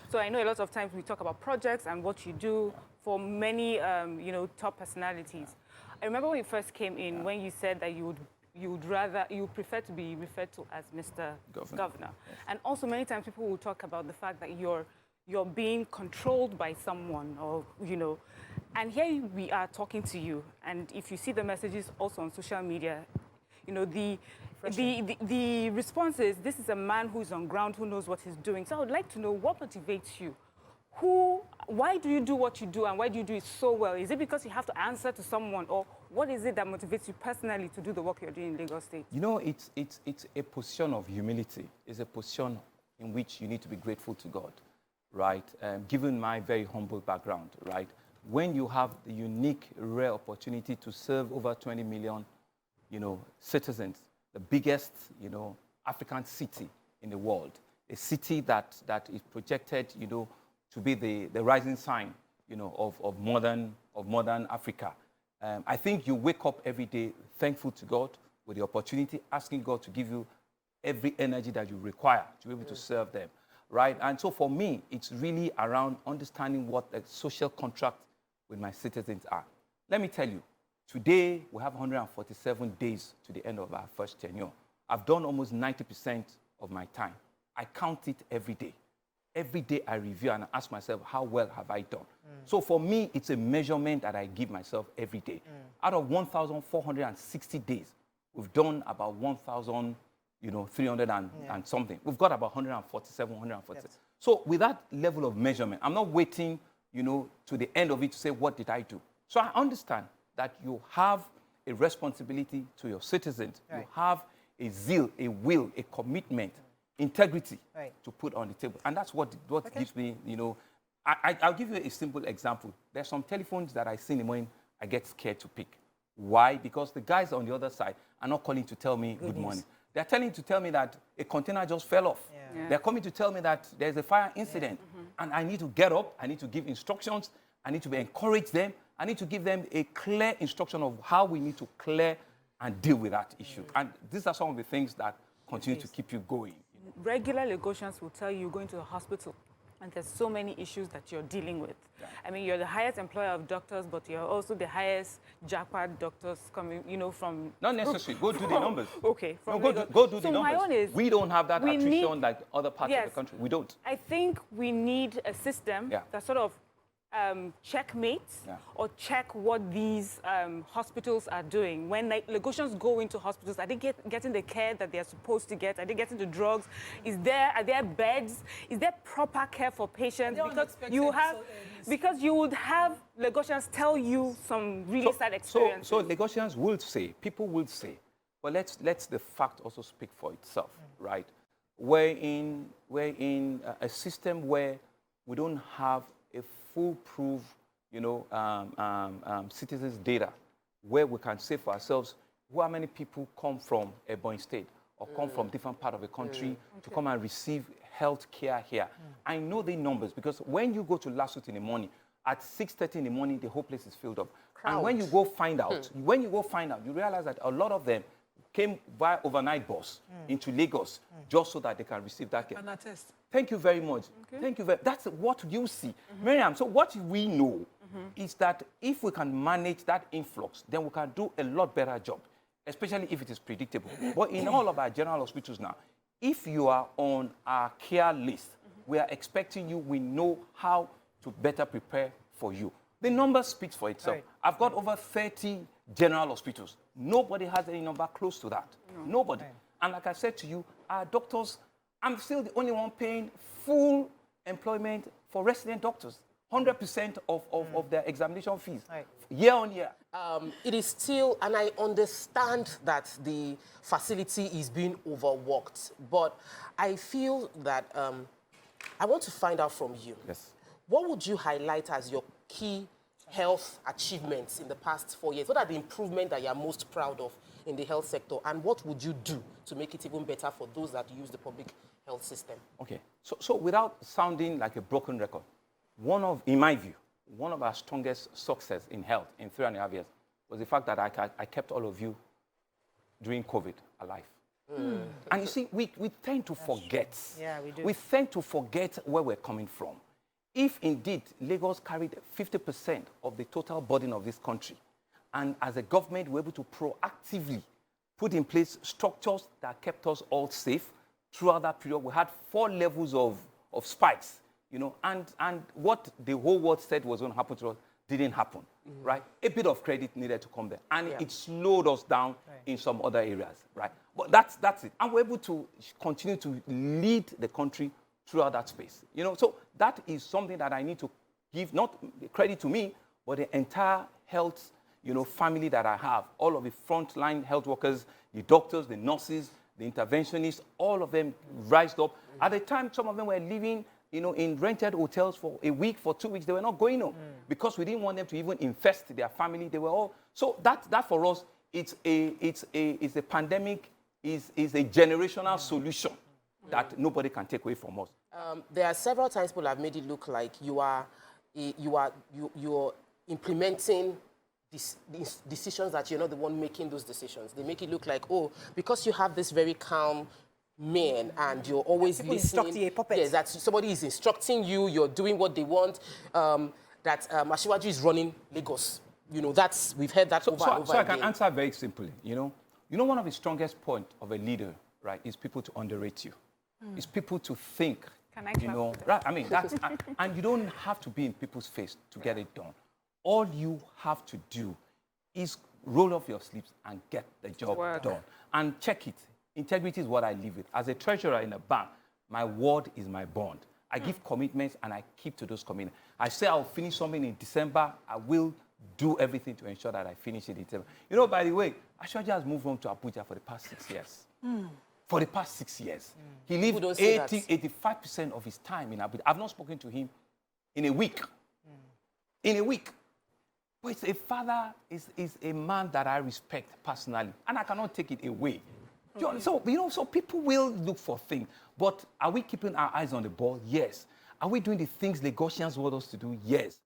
So I know a lot of times we talk about projects and what you do for many, top personalities. I remember when you first came in, when you said that you prefer to be referred to as Mr. Governor. Yes. And also many times people will talk about the fact that you're being controlled by someone, or and here we are talking to you. And if you see the messages also on social media, the response is, this is a man who's on ground, who knows what he's doing. So I would like to know what motivates you. Why do you do what you do, and why do you do it so well? Is it because you have to answer to someone, or what is it that motivates you personally to do the work you're doing in Lagos State? It's a position of humility. It's a position in which you need to be grateful to God, right? Given my very humble background, right? When you have the unique, rare opportunity to serve over 20 million, citizens, the biggest, African city in the world, a city that is projected, to be the rising sign, of modern Africa. I think you wake up every day thankful to God with the opportunity, asking God to give you every energy that you require to be able to serve them, right? And so for me, it's really around understanding what the social contract with my citizens are. Let me tell you, today we have 147 days to the end of our first tenure. I've done almost 90% of my time. I count it every day. Every day I review and I ask myself, how well have I done? So for me, it's a measurement that I give myself every day. Out of 1,460 days, we've done about 1,300 and something. We've got about 147, 147. Yes. So with that level of measurement, I'm not waiting, to the end of it to say, what did I do? So I understand that you have a responsibility to your citizens. Right. You have a zeal, a will, a commitment, integrity to put on the table. And that's what gives me, I'll give you a simple example. There's some telephones that I see in the morning, I get scared to pick. Why? Because the guys on the other side are not calling to tell me good morning. They're telling to tell me that a container just fell off. Yeah. They're coming to tell me that there's a fire incident. And I need to get up, I need to give instructions, I need to encourage them, I need to give them a clear instruction of how we need to clear and deal with that issue. And these are some of the things that continue to keep you going. Regular Lagosians will tell you you're going to the hospital and there's so many issues that you're dealing with. Yeah. I mean, you're the highest employer of doctors, but you're also the highest jackpot doctors coming, from... Not necessarily. Go do the numbers. Okay. Go do the numbers. My own is, we don't have that attrition like other parts of the country. We don't. I think we need a system that sort of checkmates or check what these hospitals are doing. When Lagosians go into hospitals, are they getting the care that they're supposed to get? Are they getting the drugs? Are there beds? Is there proper care for patients? Because you would have Lagosians tell you some really sad experiences. So Lagosians will say, people will say, but let's the fact also speak for itself, right? We're in a system where we don't have a foolproof, citizens' data, where we can say for ourselves how many people come from Ebonyi State or come from different part of the country to come and receive health care here. I know the numbers because when you go to Lasut in the morning, at 6:30 in the morning, the whole place is filled up. Crowd. And when you go find out, you realize that a lot of them came via overnight bus into Lagos just so that they can receive that care. And attest. Thank you very much. Okay. Thank you very. That's what you see. Miriam, so what we know is that if we can manage that influx, then we can do a lot better job, especially if it is predictable. But in all of our general hospitals now, if you are on our care list, we are expecting you, we know how to better prepare for you. The number speaks for itself. Right. I've got over 30 general hospitals. Nobody has any number close to that. No. Nobody. Right. And like I said to you, our doctors, I'm still the only one paying full employment for resident doctors, 100% of their examination fees, year on year. It is still, and I understand that the facility is being overworked, but I feel that I want to find out from you. Yes. What would you highlight as your key health achievements in the past 4 years? What are the improvements that you are most proud of in the health sector, and what would you do to make it even better for those that use the public health system? Okay, so without sounding like a broken record, in my view, one of our strongest success in health in 3.5 years was the fact that I kept all of you during COVID alive. And you see, we tend to forget. Yeah, we do. We tend to forget where we're coming from. If indeed Lagos carried 50% of the total burden of this country, and as a government we're able to proactively put in place structures that kept us all safe throughout that period, we had 4 levels of spikes, you know, and what the whole world said was going to happen to us didn't happen, right? A bit of credit needed to come there, and it slowed us down in some other areas, right? But that's it, and we're able to continue to lead the country throughout that space, you know. So that is something that I need to give not credit to me, but the entire health, you know, family that I have, all of the frontline health workers, the doctors, the nurses, the interventionists, all of them rised up. At the time, some of them were living, you know, in rented hotels for a week, for 2 weeks. They were not going home because we didn't want them to even infest their family. They were all so that for us, it's a pandemic, is a generational solution that nobody can take away from us. There are several times people have made it look like you're implementing these decisions that you're not the one making those decisions. They make it look like, oh, because you have this very calm man and you're always listening. Instructing a puppet. Yes, that somebody is instructing you, you're doing what they want, that Asiwaju is running Lagos. You know, we've heard that over and over So I again. can answer very simply, you know. One of the strongest points of a leader, right, is people to underrate you. It's people to think, Can I you know, right? I mean, that's, and you don't have to be in people's face to get it done. All you have to do is roll off your sleeves and get the job done. And check it. Integrity is what I live with. As a treasurer in a bank, my word is my bond. I give commitments and I keep to those commitments. I say I'll finish something in December. I will do everything to ensure that I finish it in December. You know, by the way, Asiwaju has moved on to Abuja for the past 6 years. For the past 6 years. He lives 85% of his time in Abuja. I've not spoken to him in a week. In a week. But it's a father, is a man that I respect personally, and I cannot take it away. So, you know, so people will look for things. But are we keeping our eyes on the ball? Yes. Are we doing the things Lagosians want us to do? Yes.